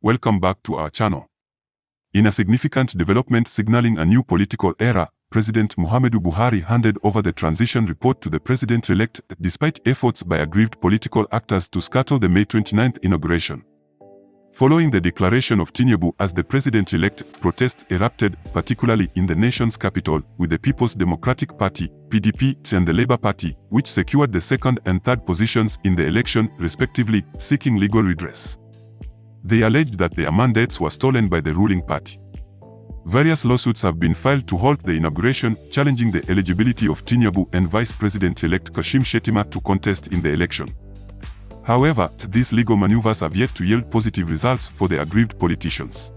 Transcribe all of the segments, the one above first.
Welcome back to our channel. In a significant development signaling a new political era, President Muhammadu Buhari handed over the transition report to the president-elect despite efforts by aggrieved political actors to scuttle the May 29th inauguration. Following the declaration of Tinubu as the president-elect, protests erupted, particularly in the nation's capital, with the People's Democratic Party, PDP, and the Labour Party, which secured the second and third positions in the election, respectively, seeking legal redress. They alleged that their mandates were stolen by the ruling party. Various lawsuits have been filed to halt the inauguration, challenging the eligibility of Tinubu and Vice President-elect Kashim Shettima to contest in the election. However, these legal maneuvers have yet to yield positive results for the aggrieved politicians.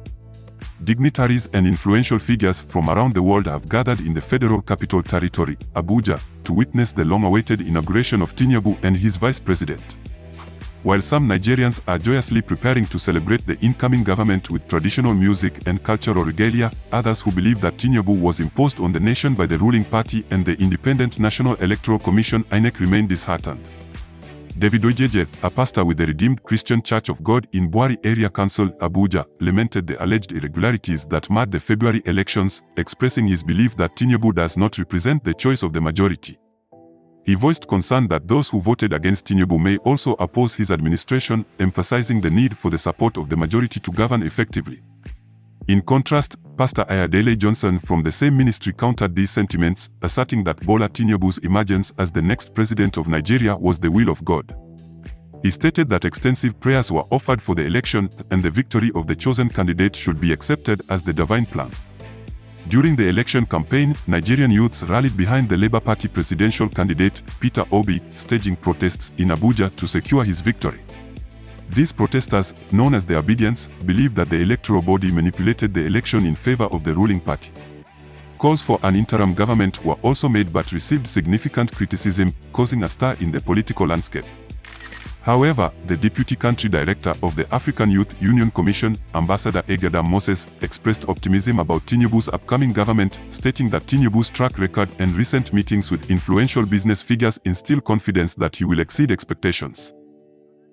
Dignitaries and influential figures from around the world have gathered in the Federal Capital Territory, Abuja, to witness the long-awaited inauguration of Tinubu and his vice president. While some Nigerians are joyously preparing to celebrate the incoming government with traditional music and cultural regalia, others who believe that Tinubu was imposed on the nation by the ruling party and the Independent National Electoral Commission (INEC) remain disheartened. David Ojeje, a pastor with the Redeemed Christian Church of God in Bwari Area Council, Abuja, lamented the alleged irregularities that marred the February elections, expressing his belief that Tinubu does not represent the choice of the majority. He voiced concern that those who voted against Tinubu may also oppose his administration, emphasizing the need for the support of the majority to govern effectively. In contrast, Pastor Ayadele Johnson from the same ministry countered these sentiments, asserting that Bola Tinubu's emergence as the next president of Nigeria was the will of God. He stated that extensive prayers were offered for the election and the victory of the chosen candidate should be accepted as the divine plan. During the election campaign, Nigerian youths rallied behind the Labour Party presidential candidate, Peter Obi, staging protests in Abuja to secure his victory. These protesters, known as the Obedience, believed that the electoral body manipulated the election in favor of the ruling party. Calls for an interim government were also made but received significant criticism, causing a stir in the political landscape. However, the Deputy Country Director of the African Youth Union Commission, Ambassador Ekpa Moses, expressed optimism about Tinubu's upcoming government, stating that Tinubu's track record and recent meetings with influential business figures instill confidence that he will exceed expectations.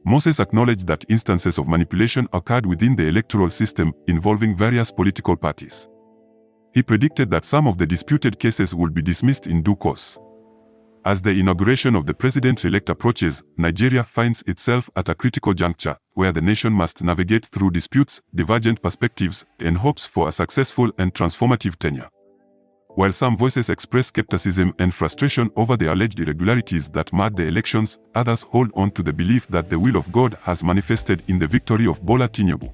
Moses acknowledged that instances of manipulation occurred within the electoral system, involving various political parties. He predicted that some of the disputed cases would be dismissed in due course. As the inauguration of the president-elect approaches, Nigeria finds itself at a critical juncture, where the nation must navigate through disputes, divergent perspectives, and hopes for a successful and transformative tenure. While some voices express skepticism and frustration over the alleged irregularities that marred the elections, others hold on to the belief that the will of God has manifested in the victory of Bola Tinubu.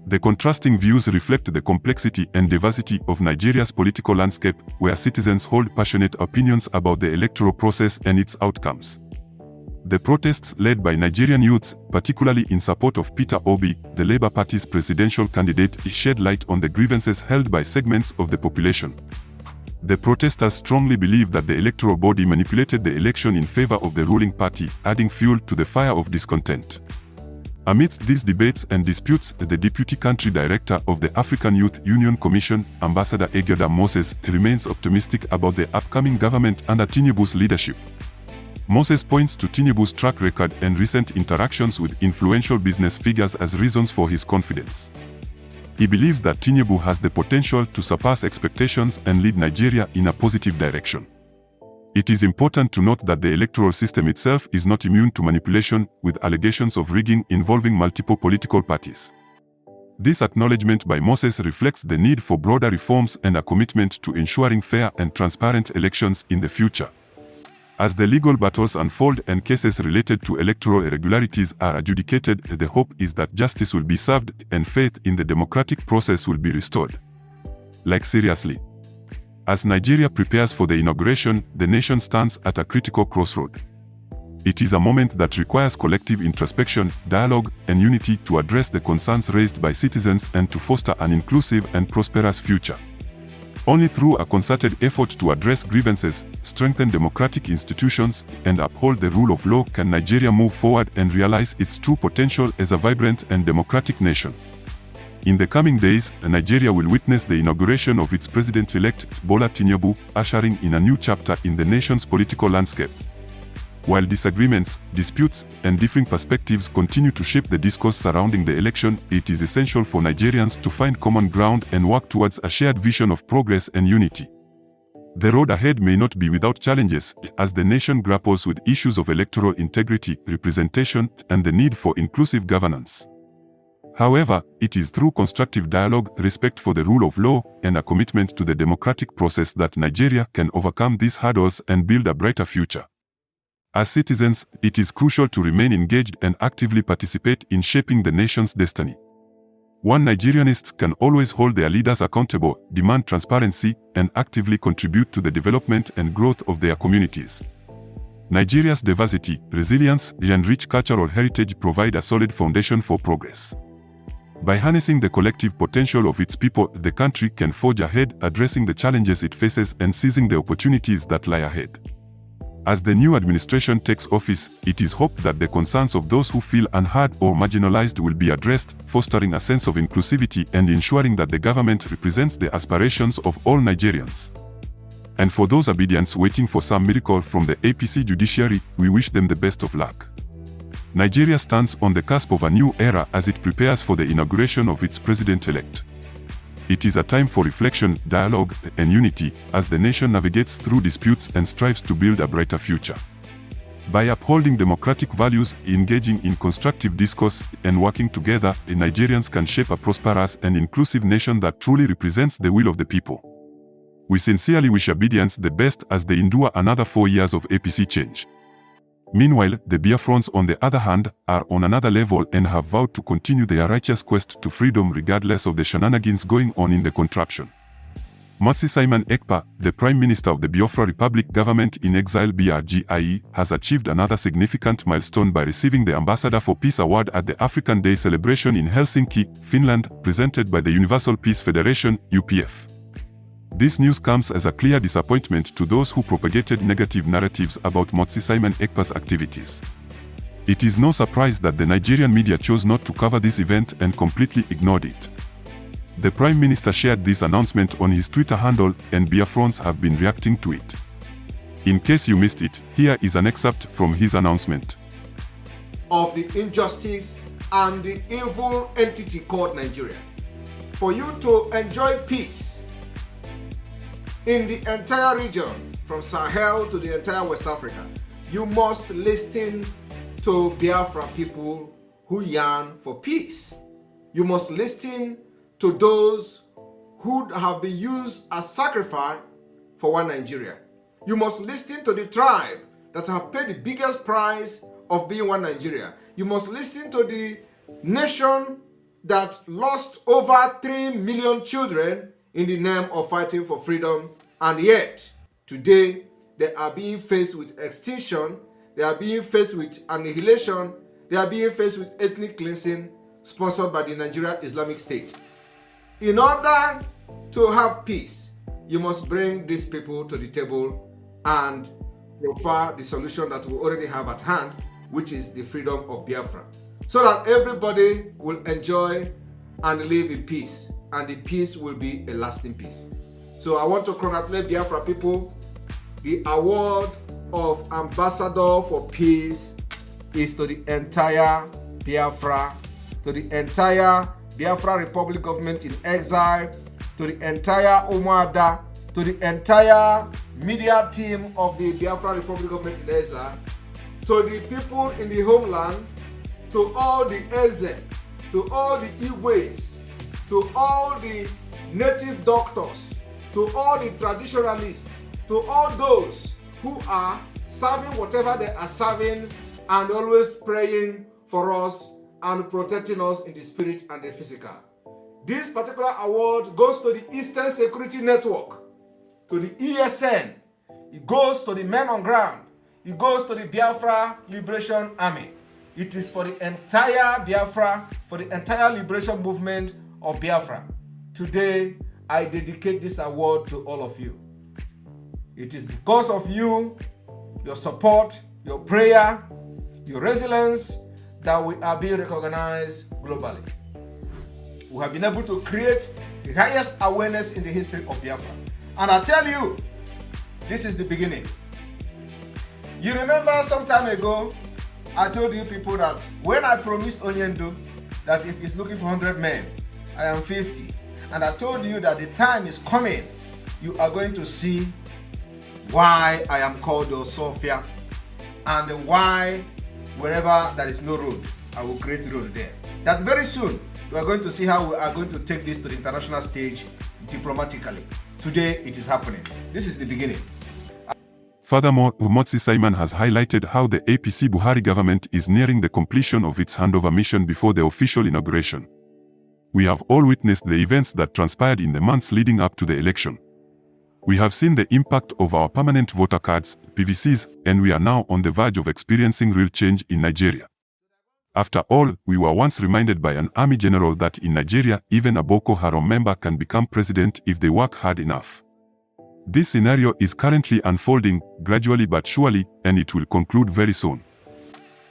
The contrasting views reflect the complexity and diversity of Nigeria's political landscape, where citizens hold passionate opinions about the electoral process and its outcomes. The protests led by Nigerian youths, particularly in support of Peter Obi, the Labour Party's presidential candidate, shed light on the grievances held by segments of the population. The protesters strongly believe that the electoral body manipulated the election in favor of the ruling party, adding fuel to the fire of discontent. Amidst these debates and disputes, the Deputy Country Director of the African Youth Union Commission, Ambassador Ekpa Moses, remains optimistic about the upcoming government under Tinubu's leadership. Moses points to Tinubu's track record and recent interactions with influential business figures as reasons for his confidence. He believes that Tinubu has the potential to surpass expectations and lead Nigeria in a positive direction. It is important to note that the electoral system itself is not immune to manipulation, with allegations of rigging involving multiple political parties. This acknowledgement by Moses reflects the need for broader reforms and a commitment to ensuring fair and transparent elections in the future. As the legal battles unfold and cases related to electoral irregularities are adjudicated, the hope is that justice will be served and faith in the democratic process will be restored. Like seriously. As Nigeria prepares for the inauguration, the nation stands at a critical crossroad. It is a moment that requires collective introspection, dialogue, and unity to address the concerns raised by citizens and to foster an inclusive and prosperous future. Only through a concerted effort to address grievances, strengthen democratic institutions, and uphold the rule of law can Nigeria move forward and realize its true potential as a vibrant and democratic nation. In the coming days, Nigeria will witness the inauguration of its president-elect, Bola Tinubu, ushering in a new chapter in the nation's political landscape. While disagreements, disputes, and differing perspectives continue to shape the discourse surrounding the election, it is essential for Nigerians to find common ground and work towards a shared vision of progress and unity. The road ahead may not be without challenges, as the nation grapples with issues of electoral integrity, representation, and the need for inclusive governance. However, it is through constructive dialogue, respect for the rule of law, and a commitment to the democratic process that Nigeria can overcome these hurdles and build a brighter future. As citizens, it is crucial to remain engaged and actively participate in shaping the nation's destiny. One Nigerianists can always hold their leaders accountable, demand transparency, and actively contribute to the development and growth of their communities. Nigeria's diversity, resilience, and rich cultural heritage provide a solid foundation for progress. By harnessing the collective potential of its people, the country can forge ahead, addressing the challenges it faces and seizing the opportunities that lie ahead. As the new administration takes office, it is hoped that the concerns of those who feel unheard or marginalized will be addressed, fostering a sense of inclusivity and ensuring that the government represents the aspirations of all Nigerians. And for those Abidjans waiting for some miracle from the APC judiciary, we wish them the best of luck. Nigeria stands on the cusp of a new era as it prepares for the inauguration of its president-elect. It is a time for reflection, dialogue, and unity as the nation navigates through disputes and strives to build a brighter future. By upholding democratic values, engaging in constructive discourse, and working together, Nigerians can shape a prosperous and inclusive nation that truly represents the will of the people. We sincerely wish Abidjans the best as they endure another 4 years of APC change. Meanwhile, the Biafrans, on the other hand, are on another level and have vowed to continue their righteous quest to freedom regardless of the shenanigans going on in the contraption. Mazi Simon Ekpa, the Prime Minister of the Biafra Republic Government in Exile (BRGIE), has achieved another significant milestone by receiving the Ambassador for Peace Award at the African Day celebration in Helsinki, Finland, presented by the Universal Peace Federation (UPF). This news comes as a clear disappointment to those who propagated negative narratives about Mazi Simon Ekpa's activities. It is no surprise that the Nigerian media chose not to cover this event and completely ignored it. The Prime Minister shared this announcement on his Twitter handle, and Biafrans have been reacting to it. In case you missed it, here is an excerpt from his announcement. Of the injustice and the evil entity called Nigeria. For you to enjoy peace in the entire region, from Sahel to the entire West Africa, you must listen to Biafra people who yearn for peace. You must listen to those who have been used as sacrifice for one Nigeria. You must listen to the tribe that have paid the biggest price of being one Nigeria. You must listen to the nation that lost over 3 million children in the name of fighting for freedom, and yet today they are being faced with extinction, they are being faced with annihilation, they are being faced with ethnic cleansing sponsored by the Nigeria Islamic State. In order to have peace, you must bring these people to the table and provide the solution that we already have at hand, which is the freedom of Biafra, so that everybody will enjoy and live in peace, and the peace will be a lasting peace. So I want to congratulate Biafra people. The award of Ambassador for Peace is to the entire Biafra, to the entire Biafra Republic government in exile, to the entire Umuada, to the entire media team of the Biafra Republic government in exile, to the people in the homeland, to all the Eze, to all the Igwes, to all the native doctors, to all the traditionalists, to all those who are serving whatever they are serving and always praying for us and protecting us in the spirit and the physical. This particular award goes to the Eastern Security Network, to the ESN, it goes to the men on ground, it goes to the Biafra Liberation Army. It is for the entire Biafra, for the entire liberation movement of Biafra. Today, I dedicate this award to all of you. It is because of you, your support, your prayer, your resilience, that we are being recognized globally. We have been able to create the highest awareness in the history of Biafra. And I tell you, this is the beginning. You remember some time ago, I told you people that when I promised Onyendo that if he's looking for 100 men, I am 50. And I told you that the time is coming. You are going to see why I am called Sophia and why wherever there is no road, I will create road there. That very soon, we are going to see how we are going to take this to the international stage diplomatically. Today, it is happening. This is the beginning. Furthermore, Motsi Simon has highlighted how the APC Buhari government is nearing the completion of its handover mission before the official inauguration. We have all witnessed the events that transpired in the months leading up to the election. We have seen the impact of our permanent voter cards, PVCs, and we are now on the verge of experiencing real change in Nigeria. After all, we were once reminded by an army general that in Nigeria, even a Boko Haram member can become president if they work hard enough. This scenario is currently unfolding, gradually but surely, and it will conclude very soon.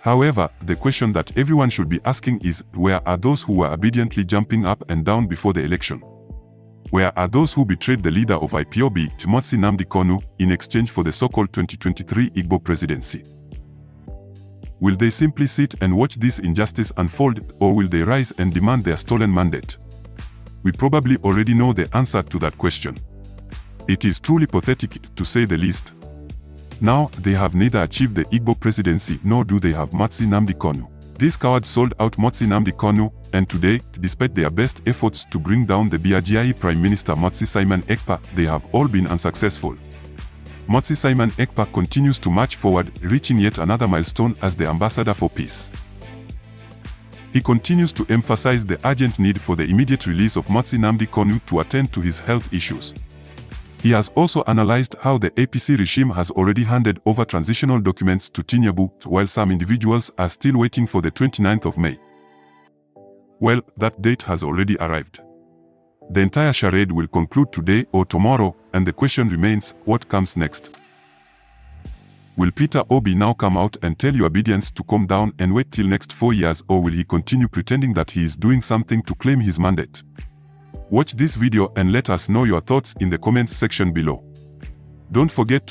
However, the question that everyone should be asking is, where are those who were obediently jumping up and down before the election? Where are those who betrayed the leader of IPOB, Motsi Nnamdi Kanu, in exchange for the so-called 2023 Igbo presidency? Will they simply sit and watch this injustice unfold, or will they rise and demand their stolen mandate? We probably already know the answer to that question. It is truly pathetic, to say the least. Now, they have neither achieved the Igbo presidency nor do they have Motsi Nnamdi Kanu. These cowards sold out Motsi Nnamdi Kanu, and today, despite their best efforts to bring down the BRGI Prime Minister Motsi Simon Ekpa, they have all been unsuccessful. Motsi Simon Ekpa continues to march forward, reaching yet another milestone as the ambassador for peace. He continues to emphasize the urgent need for the immediate release of Motsi Nnamdi Kanu to attend to his health issues. He has also analyzed how the APC regime has already handed over transitional documents to Tinubu, while some individuals are still waiting for the 29th of May. Well, that date has already arrived. The entire charade will conclude today or tomorrow, and the question remains, what comes next? Will Peter Obi now come out and tell your obedience to calm down and wait till next 4 years, or will he continue pretending that he is doing something to claim his mandate? Watch this video and let us know your thoughts in the comments section below. Don't forget to